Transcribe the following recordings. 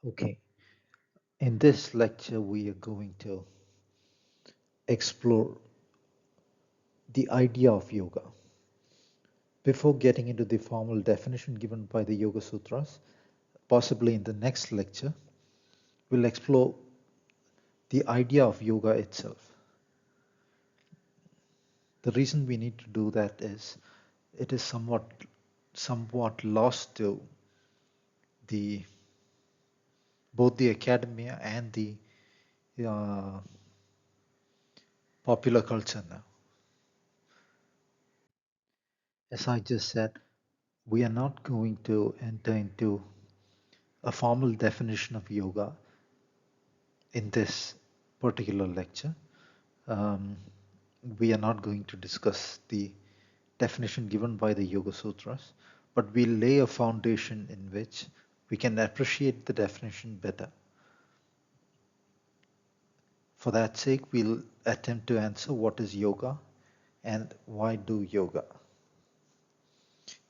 Okay, in this lecture, we are going to explore the idea of yoga. Before getting into the formal definition given by the Yoga Sutras, possibly in the next lecture, we'll explore the idea of yoga itself. The reason we need to do that is it is somewhat lost to the both the academia and the uh, popular culture now. As I just said, we are not going to enter into a formal definition of yoga in this particular lecture. Um, we are not going to discuss the definition given by the Yoga Sutras, but we'll lay a foundation in which we can appreciate the definition better. For that sake, we'll attempt to answer what is yoga and why do yoga.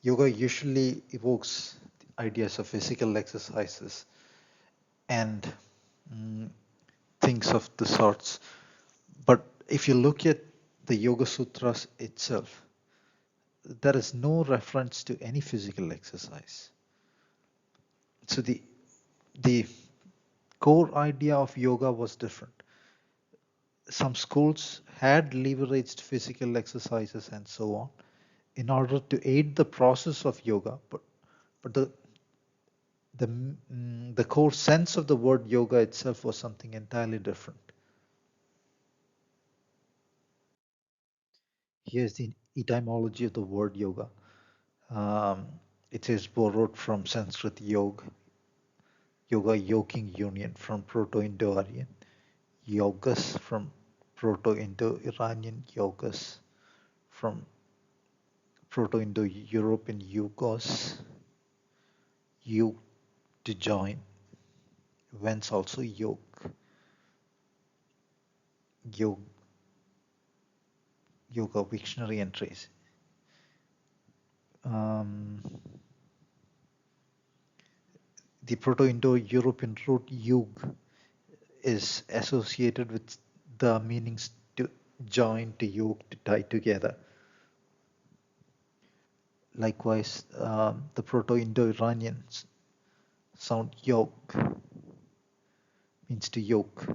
Yoga usually evokes the ideas of physical exercises and mm, things of the sorts. But if you look at the Yoga Sutras itself, there is no reference to any physical exercise. So the core idea of yoga was different. Some schools had leveraged physical exercises and so on in order to aid the process of yoga, but the core sense of the word yoga itself was something entirely different. Here's the etymology of the word yoga. Um, it is borrowed from Sanskrit yoga yoking union from Proto-Indo-Aryan, yogas from Proto-Indo-Iranian, yogas from Proto-Indo-European yugos, yug to join, whence also yog, yoga dictionary entries. Um, the Proto-Indo-European root yug is associated with the meanings to join, to yoke, to tie together. Likewise, the Proto-Indo-Iranian sound yoke means to yoke,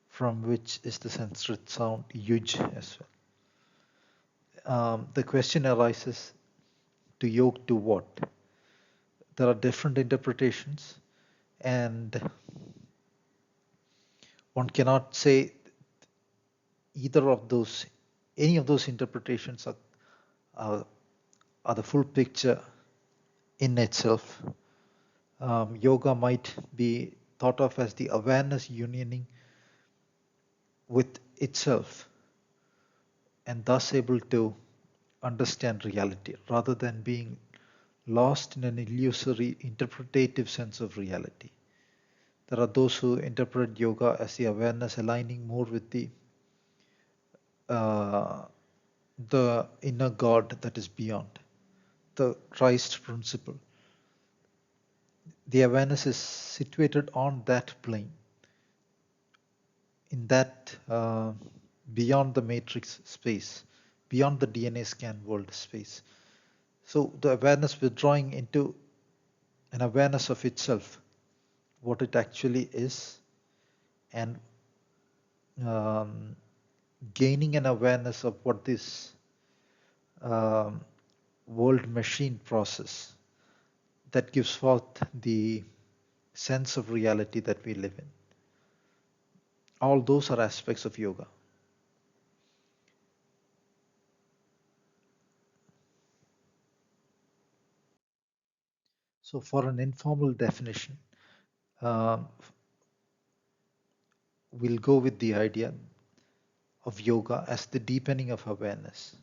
from which is the Sanskrit sound yuj as well. The question arises, to yoke to what? There are different interpretations, and one cannot say either of those, any of those interpretations are, are the full picture in itself. Yoga might be thought of as the awareness unioning with itself and thus able to understand reality rather than being lost in an illusory interpretative sense of reality. There are those who interpret yoga as the awareness aligning more with uh, the inner God that is beyond, the Christ principle. The awareness is situated on that plane, in that beyond the matrix space, beyond the DNA scan world space. So the awareness withdrawing into an awareness of itself, what it actually is, and um, gaining an awareness of what this um, world machine process that gives forth the sense of reality that we live in. All those are aspects of yoga. So, for an informal definition, um, we'll go with the idea of yoga as the deepening of awareness.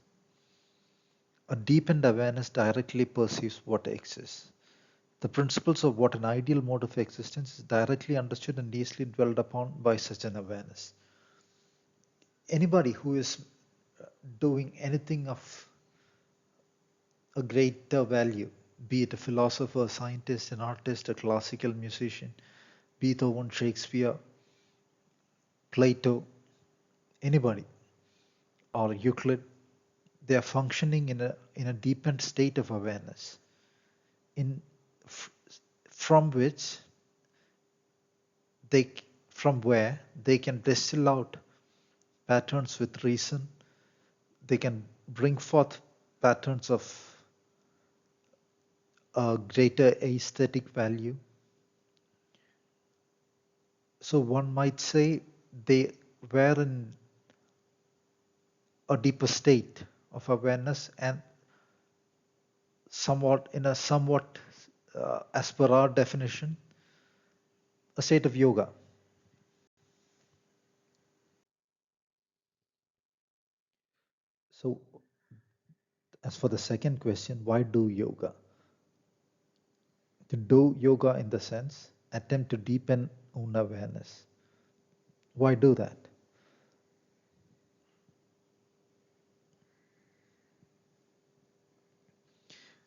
A deepened awareness directly perceives what exists. The principles of what an ideal mode of existence is directly understood and easily dwelled upon by such an awareness. Anybody who is doing anything of a greater value be it a philosopher, a scientist, an artist, a classical musician, Beethoven, Shakespeare, Plato, anybody, or Euclid, they are functioning in a deepened state of awareness, in f- from which they from where they can distill out patterns with reason. They can bring forth patterns of a greater aesthetic value. So one might say they were in a deeper state of awareness, and somewhat as per our definition, a state of yoga. So as for the second question, why do yoga? To do yoga in the sense, attempt to deepen own awareness. Why do that?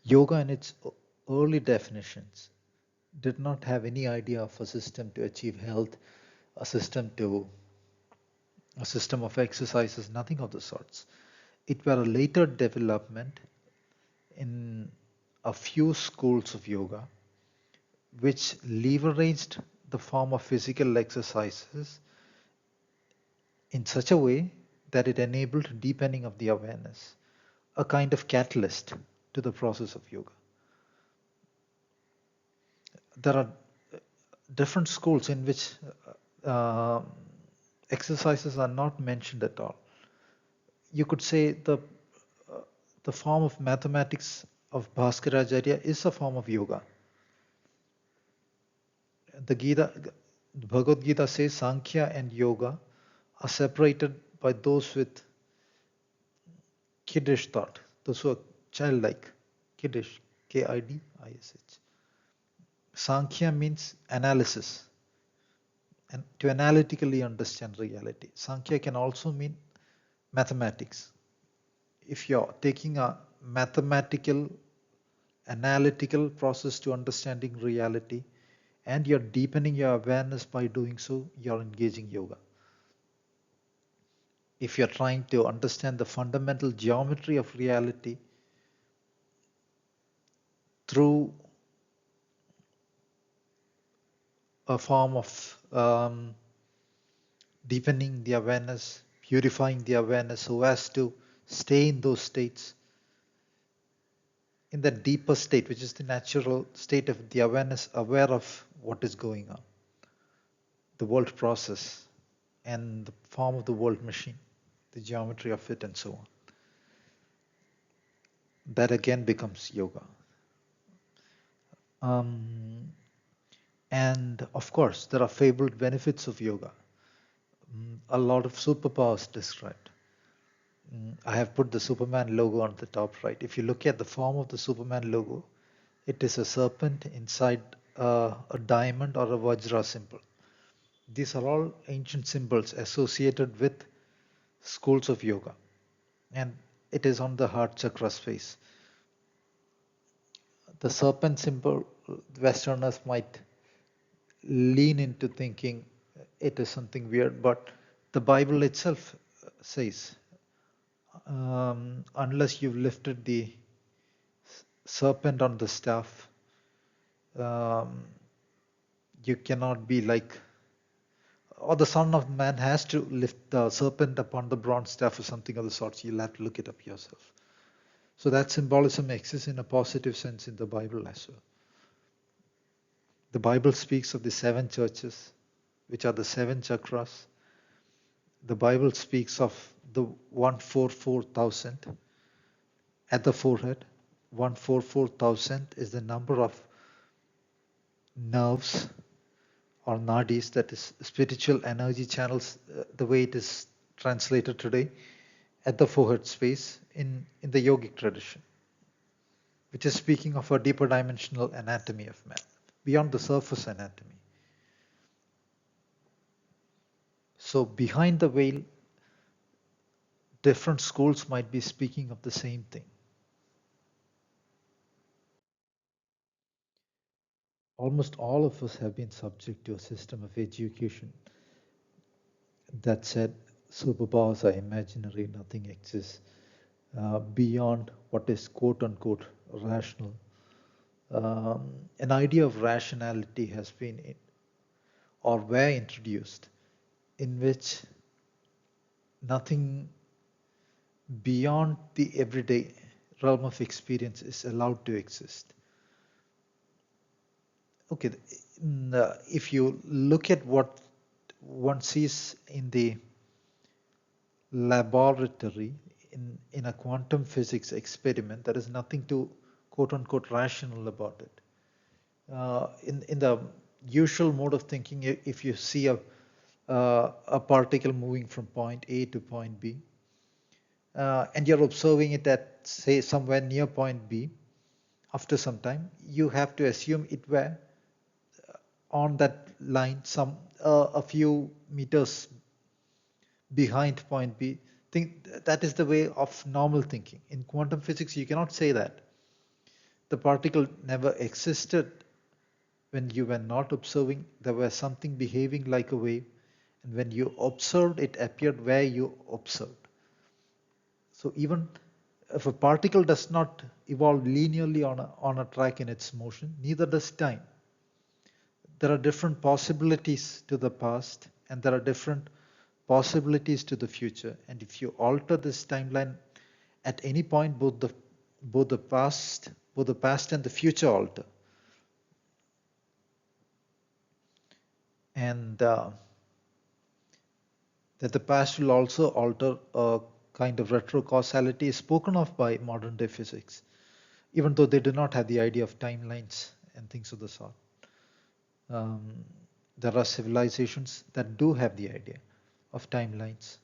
Yoga in its early definitions did not have any idea of a system to achieve health, a system to a system of exercises, nothing of the sorts. It were a later development in a few schools of yoga which leveraged the form of physical exercises in such a way that it enabled deepening of the awareness, a kind of catalyst to the process of yoga. There are different schools in which uh, exercises are not mentioned at all. You could say the form of mathematics of Bhaskaracharya is a form of yoga. The Bhagavad Gita says Sankhya and Yoga are separated by those with kiddish thought, those who are childlike, kiddish, Kidish. Sankhya means analysis and to analytically understand reality. Sankhya can also mean mathematics. If you're taking a mathematical, analytical process to understanding reality and you're deepening your awareness by doing so, you're engaging yoga. If you're trying to understand the fundamental geometry of reality through a form of deepening the awareness, purifying the awareness so as to stay in those states, in that deeper state, which is the natural state of the awareness, aware of what is going on, the world process, and the form of the world machine, the geometry of it, and so on. That again becomes yoga. Um, and of course, there are fabled benefits of yoga. A lot of superpowers described. I have put the Superman logo on the top right. If you look at the form of the Superman logo, it is a serpent inside a diamond or a Vajra symbol. These are all ancient symbols associated with schools of yoga, and it is on the heart chakra space. The serpent symbol, Westerners might lean into thinking it is something weird, but the Bible itself says, unless you've lifted the serpent on the staff, um, you cannot be like, or the Son of Man has to lift the serpent upon the bronze staff or something of the sort. You'll have to look it up yourself. So that symbolism exists in a positive sense in the Bible as well. The Bible speaks of the seven churches, which are the seven chakras. The Bible speaks of the 144,000 at the forehead. 144,000 is the number of nerves or nadis, that is spiritual energy channels, the way it is translated today, at the forehead space in the yogic tradition, which is speaking of a deeper dimensional anatomy of man, beyond the surface anatomy. So behind the veil, different schools might be speaking of the same thing. almost all of us have been subject to a system of education that said superpowers are imaginary, nothing exists beyond what is quote unquote rational. An idea of rationality has been or were introduced in which nothing beyond the everyday realm of experience is allowed to exist. Okay, if you look at what one sees in the laboratory in a quantum physics experiment, there is nothing to quote unquote rational about it. In the usual mode of thinking, if you see a particle moving from point A to point B, and you're observing it at say somewhere near point B, after some time, you have to assume it were on that line some a few meters behind point B. Think that is the way of normal thinking. In quantum physics, you cannot say that. The particle never existed when you were not observing. There was something behaving like a wave, and when you observed, it appeared where you observed. So even if a particle does not evolve linearly on a track in its motion, neither does time. There are different possibilities to the past, and there are different possibilities to the future. And if you alter this timeline at any point, both the past and the future alter. And that the past will also alter a kind of retrocausality is spoken of by modern day physics, even though they do not have the idea of timelines and things of the sort. Um, there are civilizations that do have the idea of timelines,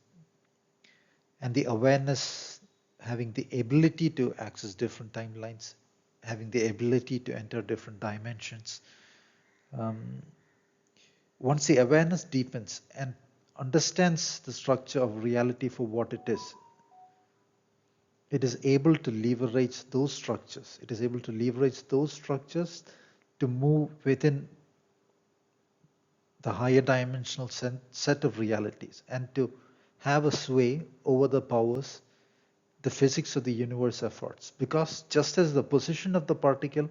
and the awareness, having the ability to access different timelines, having the ability to enter different dimensions. Um, Once the awareness deepens and understands the structure of reality for what it is able to leverage those structures. It is able to leverage those structures to move within the higher dimensional set of realities and to have a sway over the powers the physics of the universe affords. Because just as the position of the particle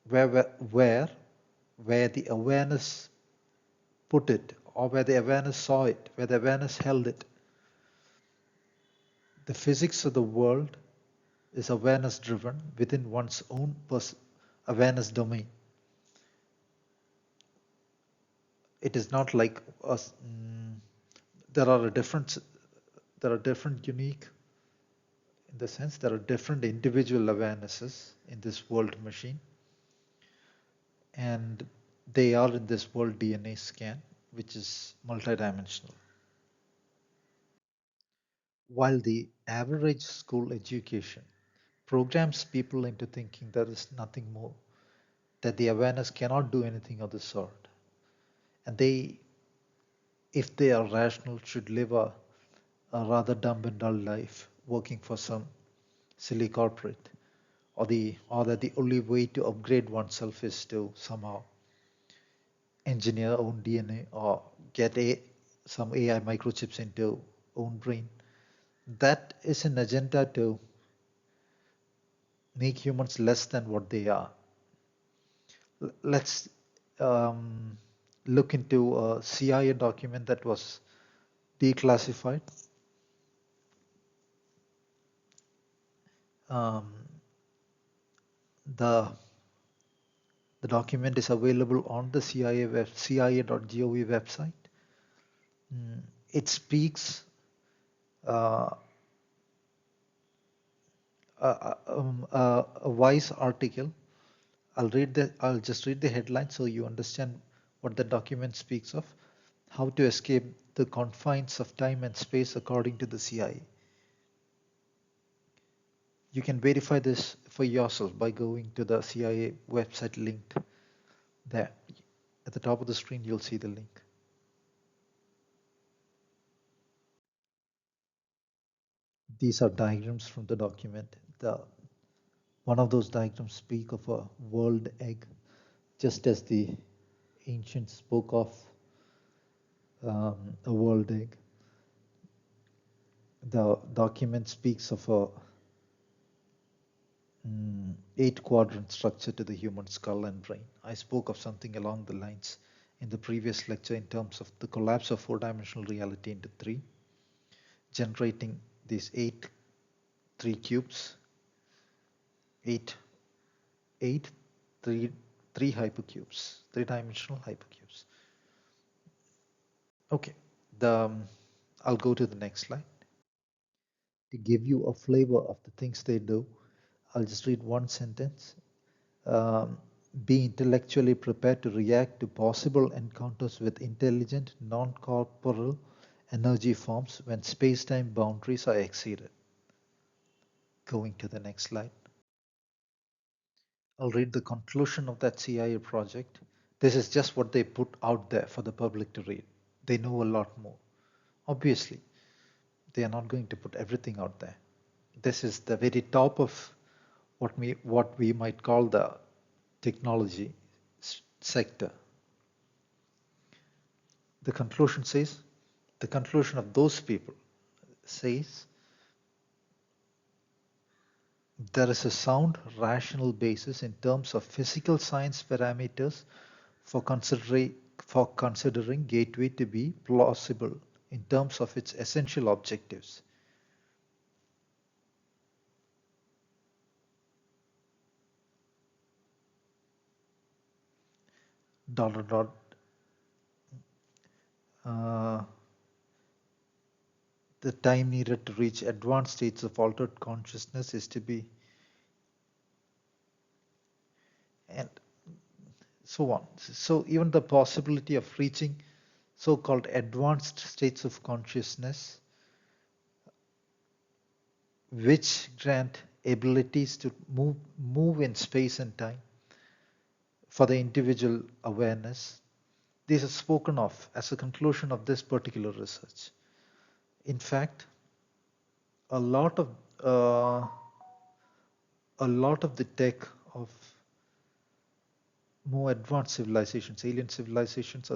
where the awareness put it, or where the awareness saw it, where the awareness held it, the physics of the world is awareness driven within one's own awareness domain. It is not like us. There are different unique, in the sense there are different individual awarenesses in this world machine, and they are in this world DNA scan, which is multidimensional. While the average school education programs people into thinking there is nothing more, that the awareness cannot do anything of the sort, and they, if they are rational, should live a rather dumb and dull life, working for some silly corporate, or that the only way to upgrade oneself is to somehow engineer own DNA or get some AI microchips into own brain. That is an agenda to make humans less than what they are. Let's um, look into a CIA document that was declassified. Um, the the document is available on the CIA.gov website. It speaks uh, a wise article. I'll just read the headline so you understand what the document speaks of. How to escape the confines of time and space according to the CIA. You can verify this for yourself by going to the CIA website linked there. At the top of the screen, you'll see the link. These are diagrams from the document. One of those diagrams speak of a world egg. just as the ancients spoke of a world egg, the document speaks of a eight quadrant structure to the human skull and brain. I spoke of something along the lines in the previous lecture in terms of the collapse of four-dimensional reality into three, generating these three cubes, eight, eight, three hypercubes, three-dimensional hypercubes. Okay, I'll go to the next slide. To give you a flavor of the things they do, I'll just read one sentence. Um, be intellectually prepared to react to possible encounters with intelligent, non-corporeal energy forms when space-time boundaries are exceeded. Going to the next slide. I'll read the conclusion of that CIA project. This is just what they put out there for the public to read. They know a lot more. Obviously, they are not going to put everything out there. This is the very top of what we might call the technology sector. The conclusion says, the conclusion of those people says, there is a sound, rational basis in terms of physical science parameters for considering Gateway to be plausible in terms of its essential objectives. Dot dot dot. Uh, the time needed to reach advanced states of altered consciousness is to be, and so on. So even the possibility of reaching so-called advanced states of consciousness, which grant abilities to move in space and time for the individual awareness. These are spoken of as a conclusion of this particular research. In fact, a lot of uh, a lot of the tech of more advanced civilizations, alien civilizations,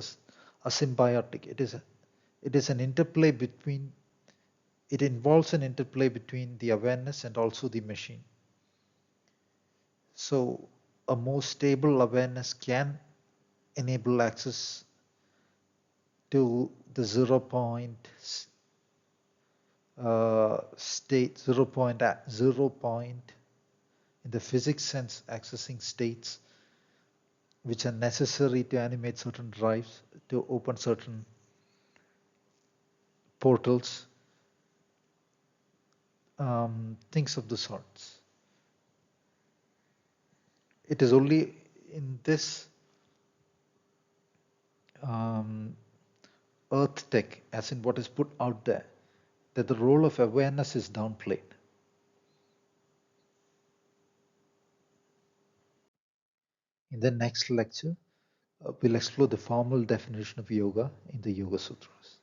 are symbiotic. It is an interplay between. It involves an interplay between the awareness and also the machine. So a more stable awareness can enable access to the 0 point state, 0 point in the physics sense, accessing states which are necessary to animate certain drives, to open certain portals, things of the sorts. It is only in this um, earth tech, as in what is put out there, that the role of awareness is downplayed. In the next lecture, we'll explore the formal definition of yoga in the Yoga Sutras.